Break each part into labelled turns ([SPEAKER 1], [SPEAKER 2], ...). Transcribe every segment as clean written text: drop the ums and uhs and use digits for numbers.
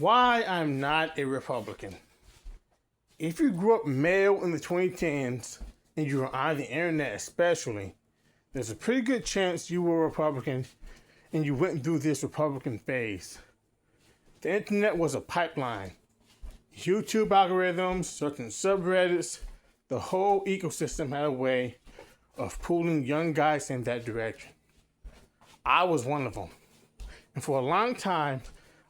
[SPEAKER 1] Why I'm not a Republican. If you grew up male in the 2010s and you were on the internet especially, there's a pretty good chance you were a Republican and you went through this Republican phase. The internet was a pipeline. YouTube algorithms, certain subreddits, the whole ecosystem had a way of pulling young guys in that direction. I was one of them. And for a long time,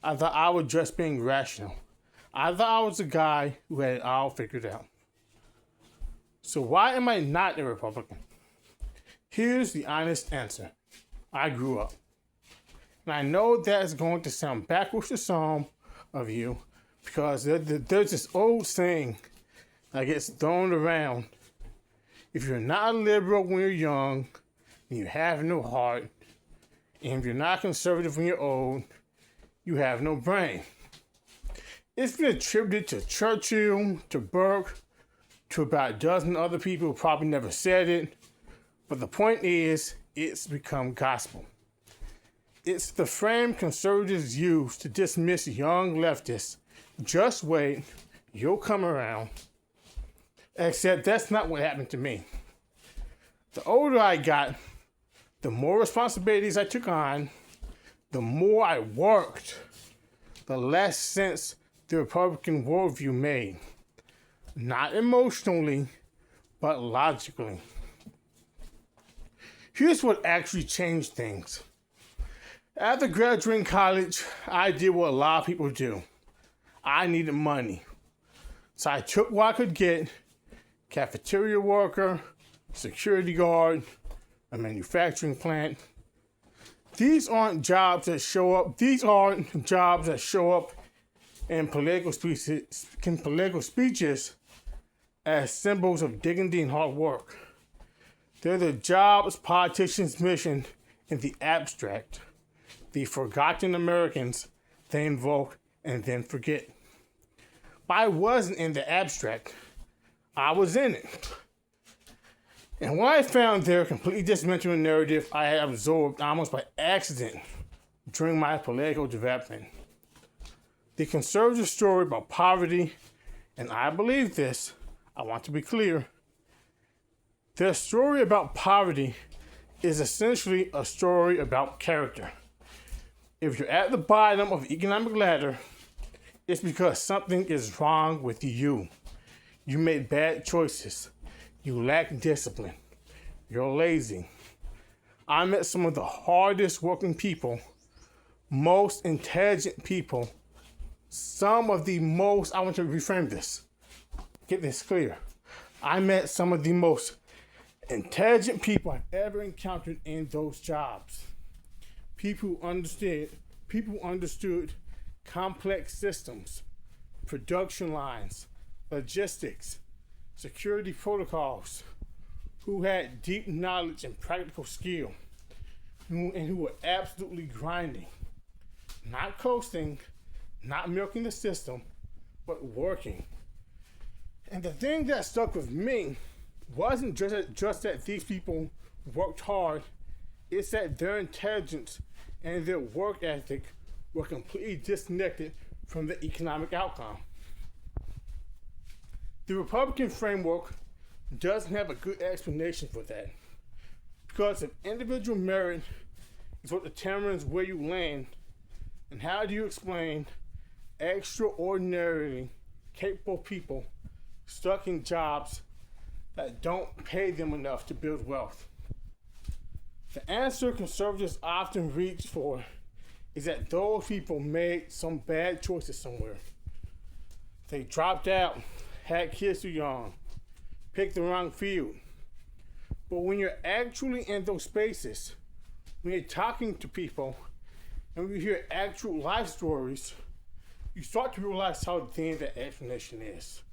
[SPEAKER 1] I thought I was just being rational. I thought I was a guy who had it all figured out. So why am I not a Republican? Here's the honest answer. I grew up. And I know that's going to sound backwards to some of you because there's this old saying that gets thrown around. If you're not a liberal when you're young, and you have no heart, and if you're not conservative when you're old, you have no brain. It's been attributed to Churchill, to Burke, to about a dozen other people who probably never said it. But the point is, it's become gospel. It's the frame conservatives use to dismiss young leftists. Just wait, you'll come around. Except that's not what happened to me. The older I got, the more responsibilities I took on, the more I worked, the less sense the Republican worldview made. Not emotionally, but logically. Here's what actually changed things. After graduating college, I did what a lot of people do. I needed money. So I took what I could get: cafeteria worker, security guard, a manufacturing plant. These aren't jobs that show up. These aren't jobs that show up in political speeches as symbols of dignity and hard work. They're the jobs politicians mission in the abstract, the forgotten Americans they invoke and then forget. But I wasn't in the abstract. I was in it. And what I found there completely dismantled a narrative I had absorbed almost by accident during my political development. The conservative story about poverty, and I believe this, I want to be clear, their story about poverty is essentially a story about character. If you're at the bottom of the economic ladder, it's because something is wrong with you. You made bad choices. You lack discipline. You're lazy. I met some of the hardest working people, most intelligent people, some of the most, I want to reframe this, get this clear. I met some of the most intelligent people I've ever encountered in those jobs. People who understood complex systems, production lines, logistics, security protocols, who had deep knowledge and practical skill, and who were absolutely grinding, not coasting, not milking the system, but working. And the thing that stuck with me wasn't just that these people worked hard, it's that their intelligence and their work ethic were completely disconnected from the economic outcome. The Republican framework doesn't have a good explanation for that. Because if individual merit is what determines where you land, and how do you explain extraordinarily capable people stuck in jobs that don't pay them enough to build wealth? The answer conservatives often reach for is that those people made some bad choices somewhere. They dropped out, had kids too young, picked the wrong field. But when you're actually in those spaces, when you're talking to people, and when you hear actual life stories, you start to realize how thin that explanation is.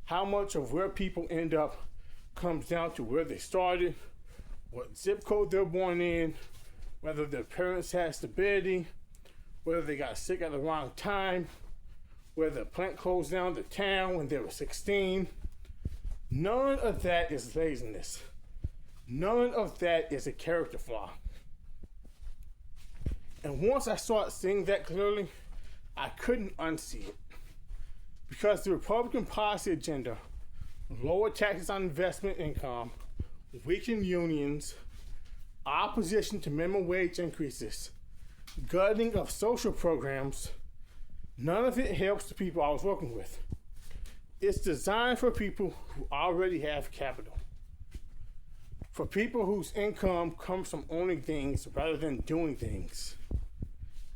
[SPEAKER 1] How much of where people end up comes down to where they started, what zip code they're born in, whether their parents had stability, whether they got sick at the wrong time, whether the plant closed down the town when they were 16. None of that is laziness. None of that is a character flaw. And once I started seeing that clearly, I couldn't unsee it. Because the Republican policy agenda, lower taxes on investment income, weakened unions, opposition to minimum wage increases, gutting of social programs, none of it helps the people I was working with. It's designed for people who already have capital. For people whose income comes from owning things rather than doing things.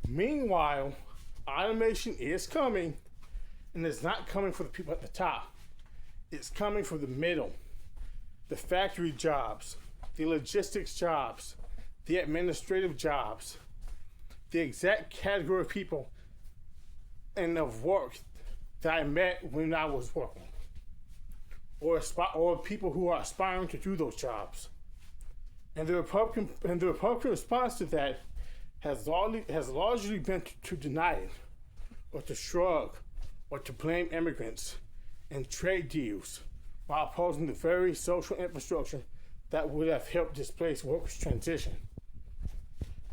[SPEAKER 1] Meanwhile, automation is coming, and it's not coming for the people at the top. It's coming for the middle, the factory jobs, the logistics jobs, the administrative jobs, the exact category of people and of work that I met when I was working, or people who are aspiring to do those jobs. And the Republican response to that has largely been to deny it, or to shrug, or to blame immigrants and trade deals, while opposing the very social infrastructure that would have helped displaced workers transition.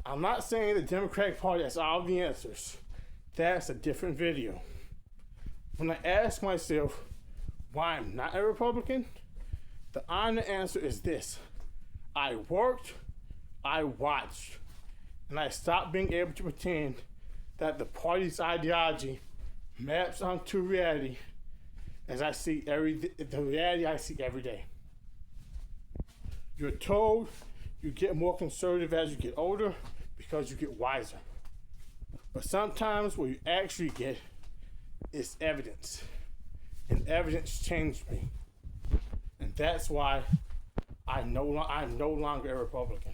[SPEAKER 1] I'm not saying the Democratic Party has all the answers. That's a different video. When I ask myself why I'm not a Republican, the honest answer is this. I worked, I watched, and I stopped being able to pretend that the party's ideology maps onto reality as I see the reality I see every day. You're told you get more conservative as you get older because you get wiser. But sometimes what you actually get is evidence. And evidence changed me. And that's why I'm no longer a Republican.